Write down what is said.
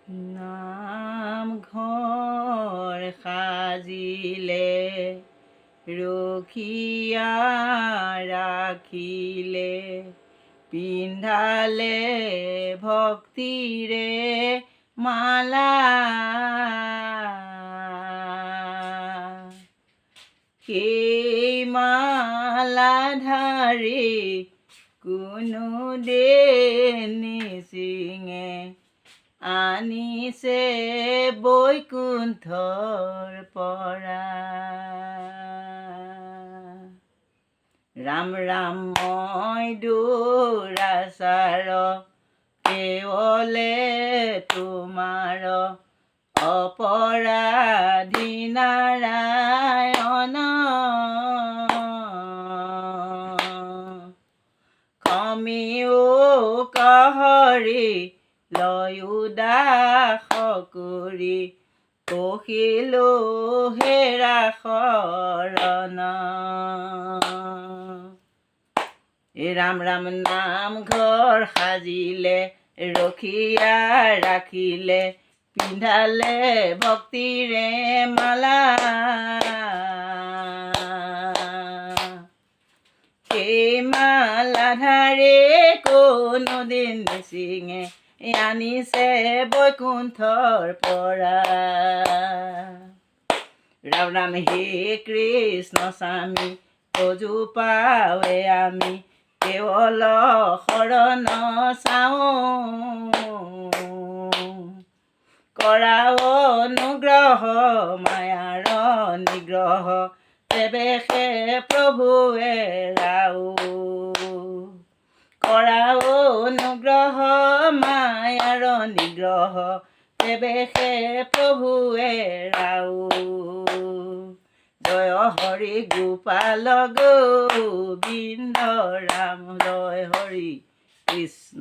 নামঘৰ সাজিলে ৰখীয়া ৰাখিলে পিন্ধালে ভক্তিৰে মালা সেই মালাধাৰী কোনো নিচিঙে আনিছে বৈকুণ্ঠৰ পৰা। ৰাম ৰাম মই দুৰাচাৰ কেৱলে তোমাৰ অপৰাধী নাৰায়ণ ক্ষমিও কহৰি লয়ো দাস কৰি কহিলো হেৰা শৰণ। ৰাম ৰাম নামঘৰ সাজিলে ৰখীয়া ৰাখিলে পিন্ধালে ভক্তিৰে মালা সেই মালাধাৰে কোনোদিন নিচিঙে আনিছে বৈকুণ্ঠৰ পৰা। ৰাম ৰাম হে কৃষ্ণ স্বামী অজু পাৱে আমি কেৱল শৰণ চাওঁ কৰা অনুগ্ৰহ মায়াৰ নিগ্ৰহ তেৱেহে প্ৰভুৱে ৰাও কৰা অনুগ্ৰহ মায়াৰ নিগ্ৰহ তেৱেহে প্ৰভুৱে ৰাও। জয় হৰি গোপাল গোবিন্দ ৰাম জয় হৰি কৃষ্ণ।